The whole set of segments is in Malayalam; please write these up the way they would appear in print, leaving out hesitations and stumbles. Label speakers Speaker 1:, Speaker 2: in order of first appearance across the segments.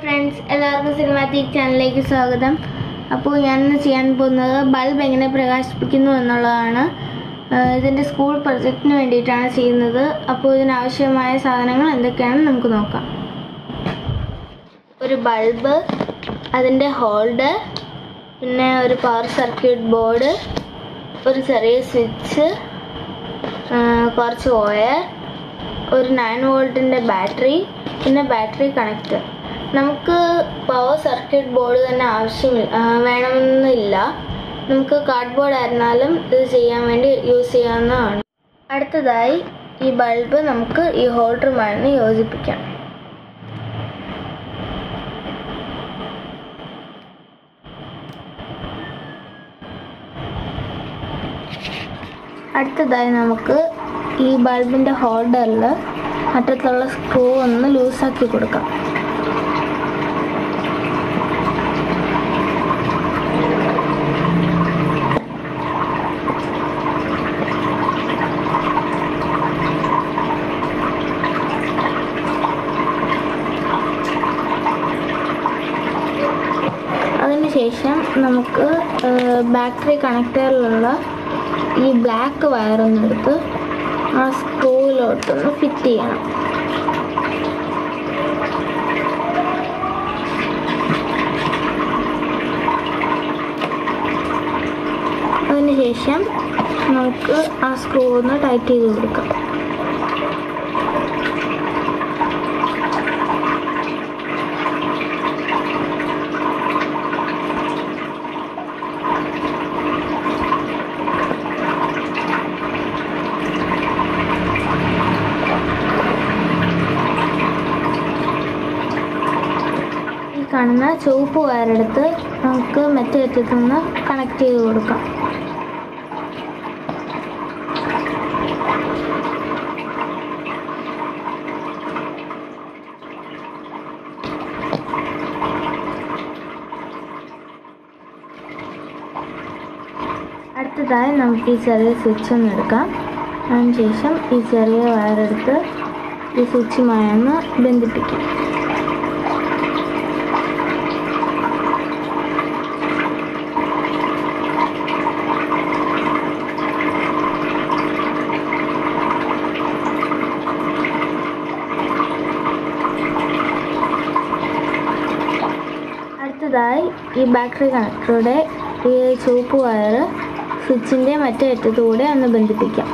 Speaker 1: friends, എല്ലാവർക്കും സിനിമാറ്റിക് ചാനലിലേക്ക് സ്വാഗതം. അപ്പോൾ ഞാൻ ഇന്ന് ചെയ്യാൻ പോകുന്നത് ബൾബ് എങ്ങനെ പ്രകാശിപ്പിക്കുന്നു എന്നുള്ളതാണ്. ഇതിൻ്റെ സ്കൂൾ പ്രൊജക്റ്റിന് വേണ്ടിയിട്ടാണ് ചെയ്യുന്നത്. അപ്പോൾ ഇതിനാവശ്യമായ സാധനങ്ങൾ എന്തൊക്കെയാണെന്ന് നമുക്ക് നോക്കാം. ഒരു ബൾബ്, അതിൻ്റെ ഹോൾഡർ, പിന്നെ ഒരു പവർ സർക്യൂട്ട് ബോർഡ്, ഒരു ചെറിയ സ്വിച്ച്, കുറച്ച് വയർ, ഒരു 9 വോൾട്ടിൻ്റെ ബാറ്ററി, പിന്നെ ബാറ്ററി കണക്ടർ. നമുക്ക് പവർ സർക്യൂട്ട് ബോർഡ് തന്നെ വേണമെന്നില്ല. നമുക്ക് കാർഡ്ബോർഡ് ആയിരുന്നാലും ഇത് ചെയ്യാൻ വേണ്ടി യൂസ് ചെയ്യാവുന്നതാണ്. അടുത്തതായി ഈ ബൾബ് നമുക്ക് ഈ ഹോൾഡറുമായി യോജിപ്പിക്കാം. അടുത്തതായി നമുക്ക് ഈ ബൾബിൻ്റെ ഹോൾഡറിൽ അറ്റത്തുള്ള സ്ക്രൂ ഒന്ന് ലൂസാക്കി കൊടുക്കാം. അതിനുശേഷം നമുക്ക് ബാറ്ററി കണക്ടറിലുള്ള ഈ ബ്ലാക്ക് വയറൊന്നെടുത്ത് ആ സ്ക്രൂവിലോട്ടൊന്ന് ഫിറ്റ് ചെയ്യണം. അതിനുശേഷം നമുക്ക് ആ സ്ക്രൂ ഒന്ന് ടൈറ്റ് ചെയ്ത് കൊടുക്കാം. കാണുന്ന ചുവപ്പ് വയറെടുത്ത് നമുക്ക് മറ്റേ അറ്റത്തു നിന്ന് കണക്ട് ചെയ്ത് കൊടുക്കാം. അടുത്തതായി നമുക്ക് ഈ ചെറിയ സ്വിച്ച് ഒന്ന് എടുക്കാം. അതിനുശേഷം ഈ ചെറിയ വയറെടുത്ത് ഈ സ്വിച്ചുമായി ഒന്ന് ബന്ധിപ്പിക്കാം. അടുത്തതായി ഈ ബാറ്ററി കണക്ടറുടെ ഈ ചുവപ്പ് വയർ സ്വിച്ചിൻ്റെ മറ്റേ അറ്റത്തുകൂടെ ഒന്ന് ബന്ധിപ്പിക്കാം.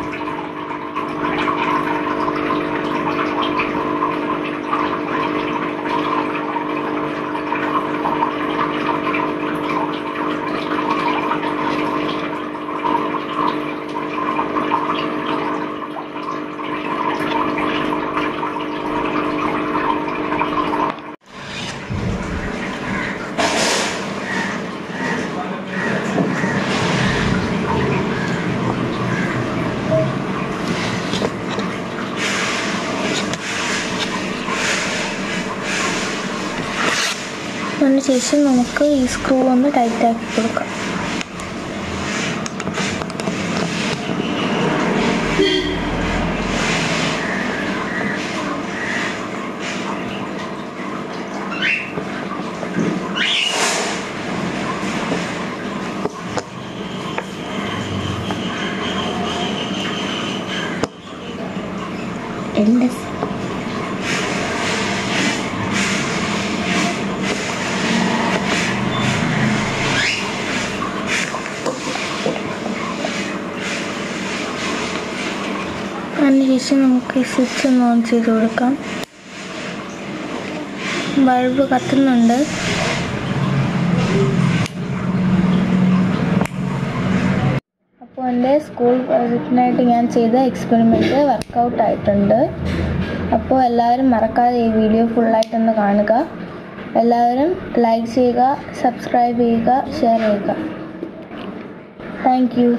Speaker 1: അതിനുശേഷം നമുക്ക് ഈ സ്ക്രൂ ഒന്ന് ടൈറ്റാക്കി കൊടുക്കാം. അതിനുശേഷം നമുക്ക് ഈ സ്വിച്ച് ഒന്ന് ഓൺ ചെയ്ത് കൊടുക്കാം. ബൾബ് കത്തുന്നുണ്ട്. അപ്പോൾ എൻ്റെ സ്കൂൾ പ്രൊജക്റ്റിനായിട്ട് ഞാൻ ചെയ്ത എക്സ്പെരിമെൻറ്റ് വർക്കൗട്ട് ആയിട്ടുണ്ട്. അപ്പോൾ എല്ലാവരും മറക്കാതെ ഈ വീഡിയോ ഫുള്ളായിട്ടൊന്ന് കാണുക. എല്ലാവരും ലൈക്ക് ചെയ്യുക, സബ്സ്ക്രൈബ് ചെയ്യുക, ഷെയർ ചെയ്യുക. Thank you.